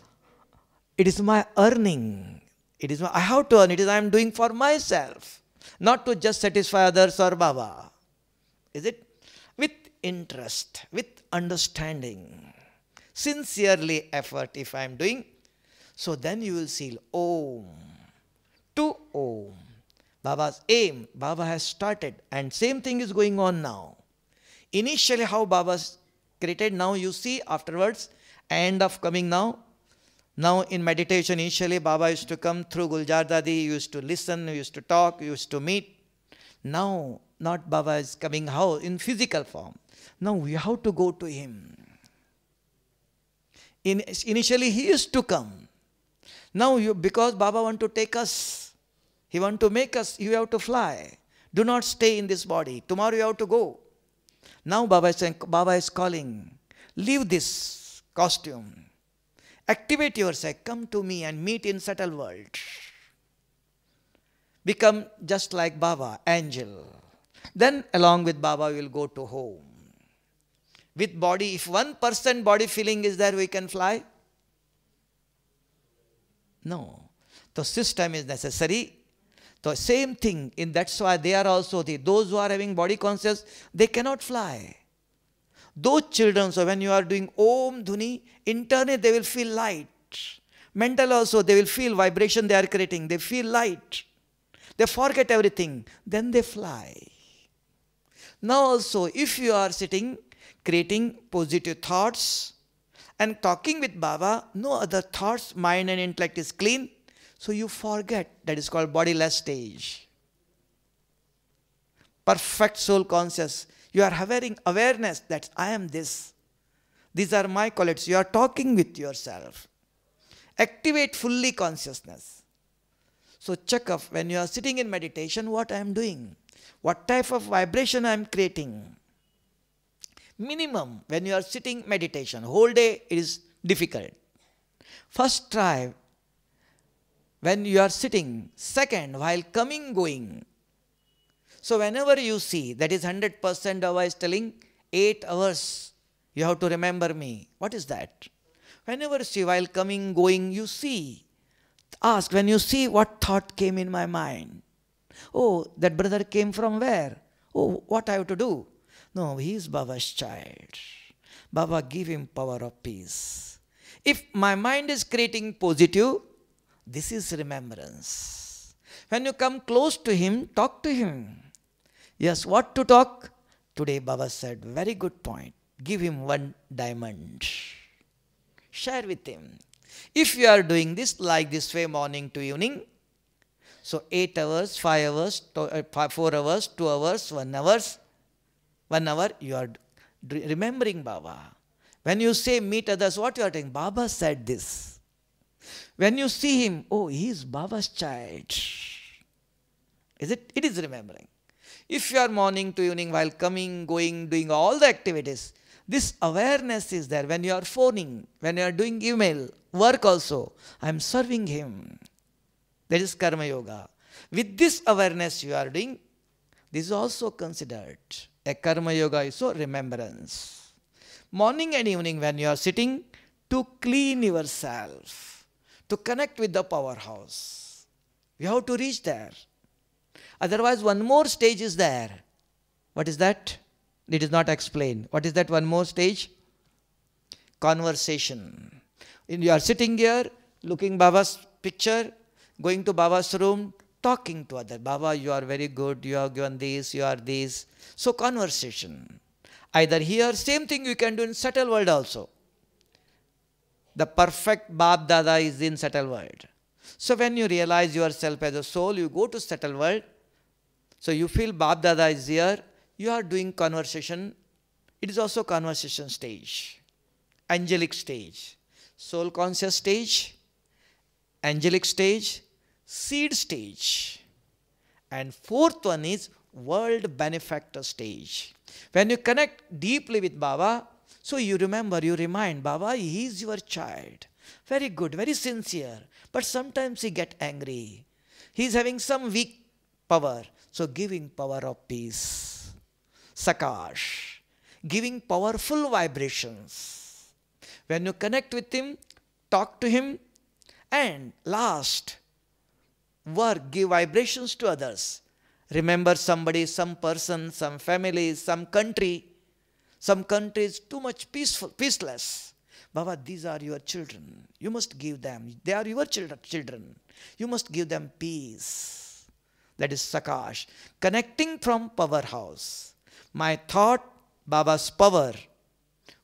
It is my earning. It is I have to earn. It is I am doing for myself, not to just satisfy others or Baba. Is it? With interest, with understanding, sincerely effort if I am doing. So then you will see Om to Om. Baba's aim, Baba has started, and same thing is going on now. Initially how Baba's created, now you see afterwards, end of coming now. Now in meditation, initially Baba used to come through Guljar Dadi, used to listen, used to talk, used to meet. Now, not Baba is coming how? In physical form. Now we have to go to him. Initially he used to come. Now because Baba want to take us, he want to make us, you have to fly. Do not stay in this body. Tomorrow you have to go. Now Baba is saying, Baba is calling. Leave this costume. Activate yourself. Come to me and meet in subtle world. Become just like Baba, angel. Then along with Baba we will go to home. With body, if 1% body feeling is there, we can fly? No. The system is necessary. The same thing, that's why they are also, those who are having body conscious, they cannot fly. Those children, so when you are doing Om Dhuni, internally they will feel light. Mental also, they will feel vibration they are creating. They feel light. They forget everything. Then they fly. Now also, if you are sitting, creating positive thoughts and talking with Baba, no other thoughts, mind and intellect is clean. So you forget. That is called bodiless stage. Perfect soul conscious. You are having awareness that I am this. These are my qualities. You are talking with yourself. Activate fully consciousness. So check up when you are sitting in meditation, what I am doing. What type of vibration I am creating. Minimum when you are sitting meditation. Whole day it is difficult. First try when you are sitting. Second, while coming, going. So whenever you see, that is 100% Baba is telling, 8 hours, you have to remember me. What is that? Whenever you see, while coming, going, you see. Ask, when you see, what thought came in my mind? Oh, that brother came from where? Oh, what I have to do? No, he is Baba's child. Baba give him power of peace. If my mind is creating positive, this is remembrance. When you come close to him, talk to him. Yes, what to talk? Today Baba said, very good point. Give him 1 diamond. Share with him. If you are doing this like this way, morning to evening, so 8 hours, 5 hours, 4 hours, 2 hours, 1 hour, 1 hour, you are remembering Baba. When you say meet others, what you are doing? Baba said this. When you see him, oh, he is Baba's child. Is it? It is remembering. If you are morning to evening, while coming, going, doing all the activities, this awareness is there. When you are phoning, when you are doing email, work also, I am serving him. That is Karma Yoga. With this awareness you are doing, this is also considered a Karma Yoga, so remembrance. Morning and evening when you are sitting, to clean yourself, to connect with the powerhouse. You have to reach there. Otherwise, one more stage is there. What is that? It is not explained. What is that one more stage? Conversation. You are sitting here, looking Baba's picture, going to Baba's room, talking to other. Baba, you are very good, you have given this, you are this. So conversation. Either here, same thing you can do in subtle world also. The perfect Bab Dada is in subtle world. So when you realize yourself as a soul, you go to subtle world. So you feel Bab Dada is here, you are doing conversation It is also conversation stage, angelic stage, soul conscious stage, angelic stage, seed stage. And fourth one is world benefactor stage. When you connect deeply with Baba, so you remember, you remind Baba, he is your child. Very good, very sincere. But sometimes he get angry. He is having some weak power. So giving power of peace. Sakash. Giving powerful vibrations. When you connect with him, talk to him, and last, work, give vibrations to others. Remember somebody, some person, some family, some country. Some country is too much peaceless. Baba, these are your children. You must give them. They are your children. You must give them peace. That is Sakash. Connecting from powerhouse. My thought, Baba's power,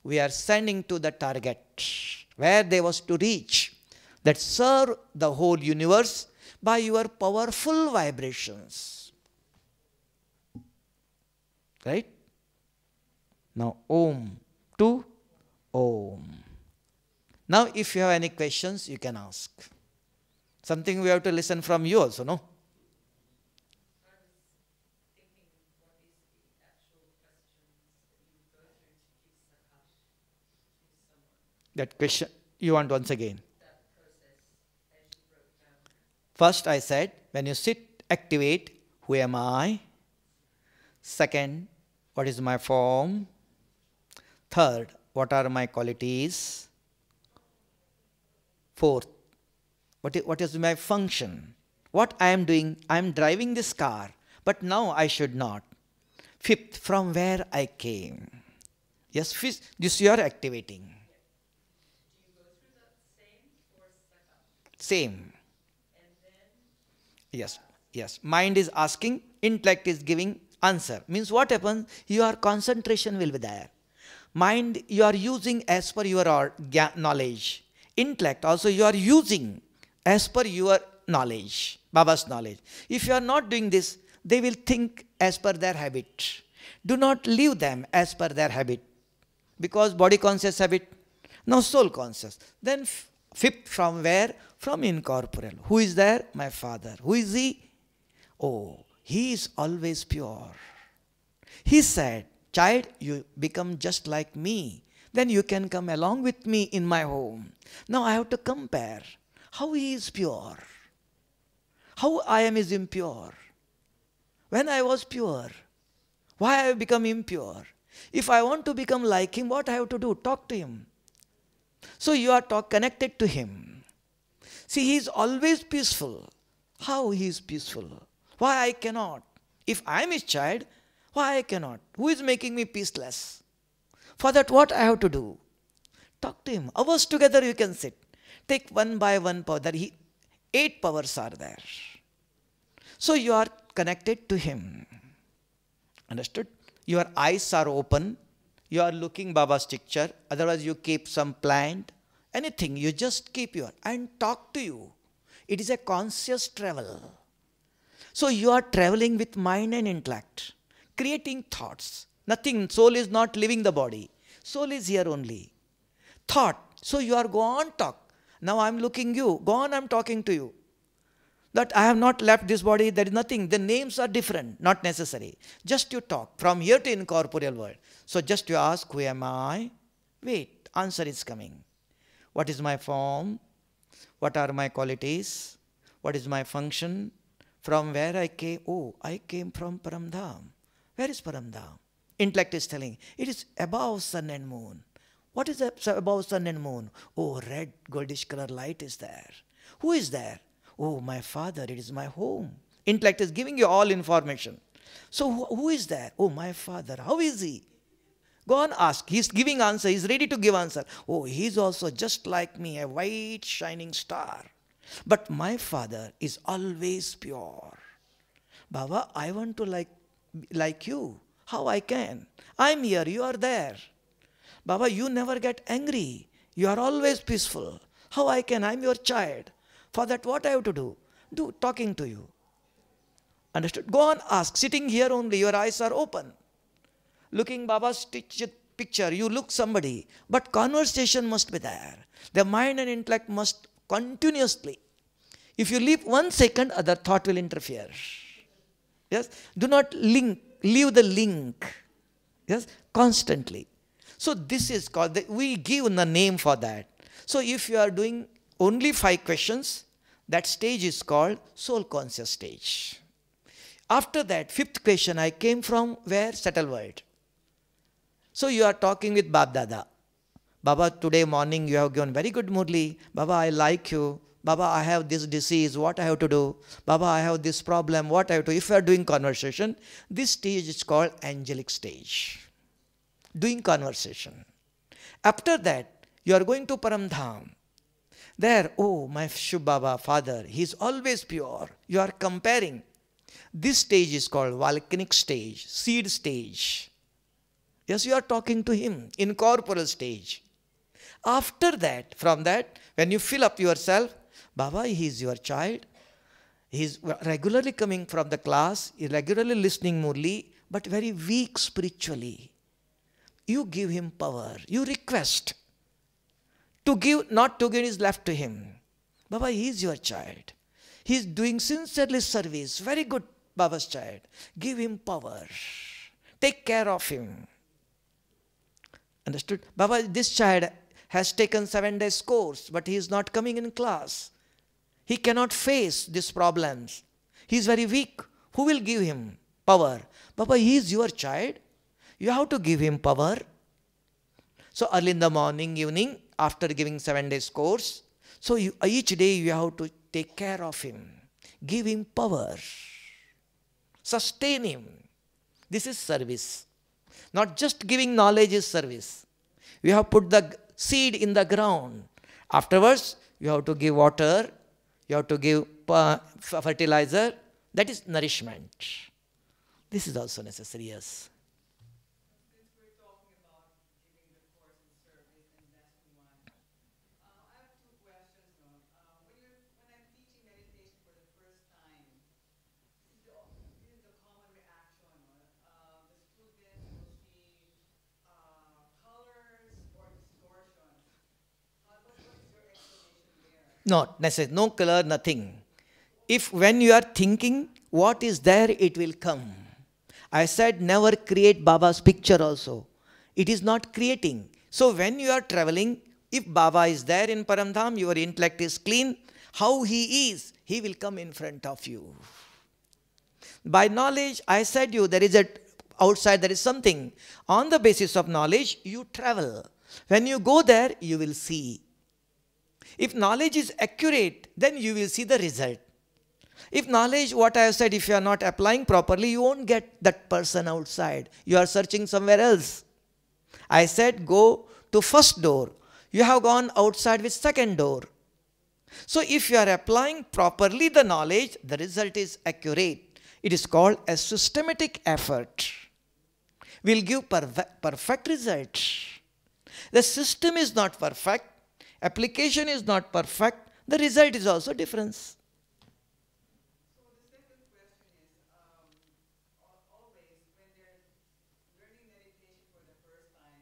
we are sending to the target where they was to reach. That serve the whole universe by your powerful vibrations. Right? Now, Om to Om. Now, if you have any questions, you can ask. Something we have to listen from you also, no? That question you want once again. First I said, when you sit, activate, who am I? Second, what is my form? Third, what are my qualities? Fourth, what is my function? What I am doing? I am driving this car, but now I should not. Fifth, from where I came. Yes, this you are activating. Same. Yes, yes. Mind is asking, intellect is giving answer. Means what happens? Your concentration will be there. Mind you are using as per your knowledge. Intellect also you are using as per your knowledge, Baba's knowledge. If you are not doing this, they will think as per their habit. Do not leave them as per their habit. Because body conscious habit, no soul conscious. Then fifth, from where? From incorporeal. Who is there? My Father. Who is he? Oh, he is always pure. He said, child, you become just like me. Then you can come along with me in my home. Now I have to compare. How he is pure. How I am is impure. When I was pure, why I have become impure? If I want to become like him, what I have to do? Talk to him. So you are connected to him. See, he is always peaceful. How he is peaceful? Why I cannot? If I am his child, why I cannot? Who is making me peaceless? For that, what I have to do? Talk to him. Hours together you can sit. Take one by one power. 8 powers are there. So you are connected to him. Understood? Your eyes are open. You are looking Baba's picture. Otherwise you keep some plant. Anything. You just keep your and talk to you. It is a conscious travel. So you are traveling with mind and intellect. Creating thoughts. Nothing. Soul is not leaving the body. Soul is here only. Thought. So you are go on talk. Now I am looking you. Go on, I am talking to you. That I have not left this body. There is nothing. The names are different. Not necessary. Just you talk. From here to incorporeal world. So just you ask, who am I? Wait. Answer is coming. What is my form? What are my qualities? What is my function? From where I came? Oh, I came from Paramdham. Where is Paramdham? Intellect is telling, it is above sun and moon. What is above sun and moon? Oh, red goldish color light is there. Who is there? Oh, my Father, it is my home. Intellect is giving you all information. So who is there? Oh, my Father. How is he? Go on, ask. He is giving answer. He is ready to give answer. Oh, he is also just like me, a white shining star. But my Father is always pure. Baba, I want to like you. How I can? I am here. You are there. Baba, you never get angry. You are always peaceful. How I can? I am your child. For that, what I have to do? Do talking to you. Understood? Go on, ask. Sitting here only, your eyes are open. Looking Baba's picture, you look somebody, but conversation must be there. The mind and intellect must continuously. If you leave 1 second, other thought will interfere. Yes, do not leave the link. Yes, constantly. So this is called, we give a name for that. So if you are doing only 5 questions, that stage is called soul conscious stage. After that, 5th question, I came from where? Subtle world. So you are talking with Bab Dada. Baba, today morning you have given very good Murli. Baba, I like you. Baba, I have this disease, what I have to do? Baba, I have this problem, what I have to do? If you are doing conversation, this stage is called angelic stage. Doing conversation. After that, you are going to Paramdham. There, oh, my Shubh Baba, father, he is always pure. You are comparing. This stage is called volcanic stage, seed stage. Yes, you are talking to him, incorporeal stage. After that, from that, when you fill up yourself, Baba, he is your child. He is regularly coming from the class, he is regularly listening Murli, but very weak spiritually. You give him power, you request. To give, not to give is left to him. Baba, he is your child. He is doing sincerely service, very good Baba's child. Give him power. Take care of him. Understood? Baba, this child has taken 7 days course, but he is not coming in class. He cannot face these problems. He is very weak. Who will give him power? Baba, he is your child. You have to give him power. So early in the morning, evening, after giving 7 days course, so each day you have to take care of him. Give him power. Sustain him. This is service. Not just giving knowledge is service. You have put the seed in the ground. Afterwards, you have to give water. You have to give fertilizer. That is nourishment. This is also necessary, yes. Since we're talking about giving the course and service and lesson 1, I have 2 questions. No? When I'm teaching meditation for the first time, this is the common reaction. The students will see colors or distortions. What is your explanation there? Not necessary. No color, nothing. If when you are thinking, what is there, it will come. I said never create Baba's picture also. It is not creating. So when you are traveling, if Baba is there in Paramdham, your intellect is clean, how he is, he will come in front of you. By knowledge, I said you, there is outside there is something. On the basis of knowledge, you travel. When you go there, you will see. If knowledge is accurate, then you will see the result. If knowledge, what I have said, if you are not applying properly, you won't get that person outside. You are searching somewhere else. I said, go to first door. You have gone outside with second door. So if you are applying properly the knowledge, the result is accurate. It is called a systematic effort. Will give perfect result. The system is not perfect. Application is not perfect. The result is also different. So the second question is, always when they're learning meditation for the first time,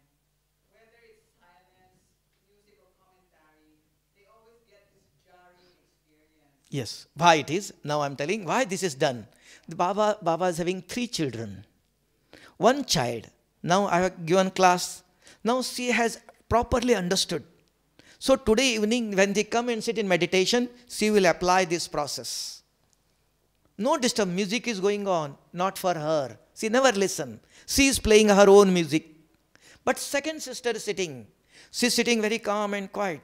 whether it's silence, music or commentary, they always get this jarring experience. Yes. Why it is? Now I am telling why this is done. The Baba is having 3 children. One child, now I have given class, now she has properly understood. So today evening when they come and sit in meditation, she will apply this process. No disturb, music is going on, not for her. She never listen. She is playing her own music. But second sister is sitting. She is sitting very calm and quiet.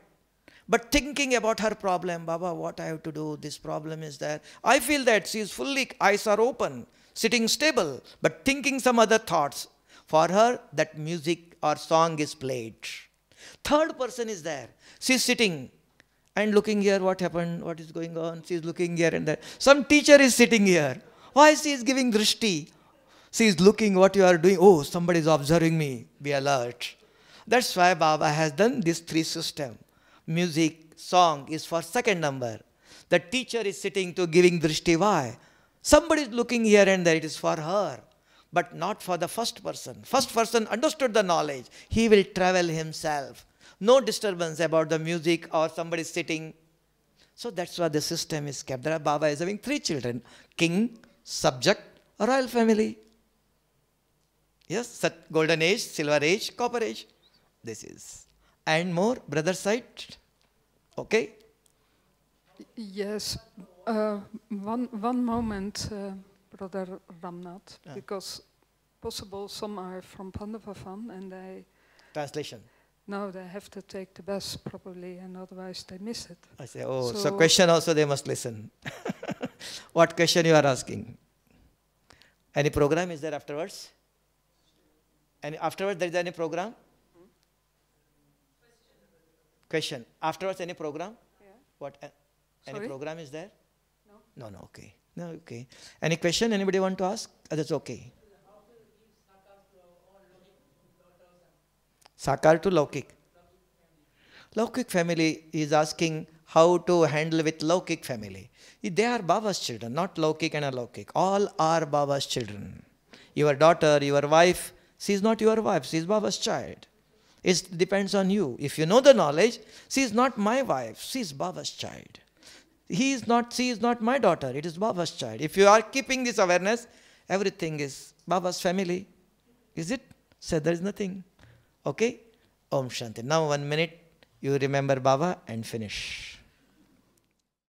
But thinking about her problem, Baba, what I have to do, this problem is there. I feel that she is fully, eyes are open, sitting stable, but thinking some other thoughts. For her, that music or song is played. Third person is there. She is sitting and looking here, what happened, what is going on. She is looking here and there. Some teacher is sitting here. Why she is giving drishti? She is looking what you are doing. Oh, somebody is observing me. Be alert. That's why Baba has done this 3 system. Music, song is for second number. The teacher is sitting to giving drishti. Why? Somebody is looking here and there. It is for her. but not for the first person. First person understood the knowledge. He will travel himself. No disturbance about the music or somebody sitting. So that's why the system is kept. There Baba is having 3 children. King, subject, royal family. Yes, golden age, silver age, copper age. This is. And more, brother side. Okay? Yes, one moment, Brother Ramnath, because possible some are from Pandavavan and they Translation. they have to take the bus probably and otherwise they miss it. I say, oh, so question also they must listen. What question you are asking? Any program is there afterwards? Any afterwards there is any program? Question. Afterwards any program? Yeah. What? Any Sorry? program is there? No. No, okay. No, okay. Any question anybody want to ask? That's okay. Sakar to Laukik. Laukik family is asking how to handle with Laukik family. They are Baba's children, not Laukik and Alaukik. All are Baba's children. Your daughter, your wife, she is not your wife, she is Baba's child. It depends on you. If you know the knowledge, she is not my wife, she is Baba's child. She is not my daughter, it is Baba's child. If you are keeping this awareness, everything is Baba's family. Is it? So there is nothing. Okay? Om Shanti. Now 1 minute, you remember Baba and finish.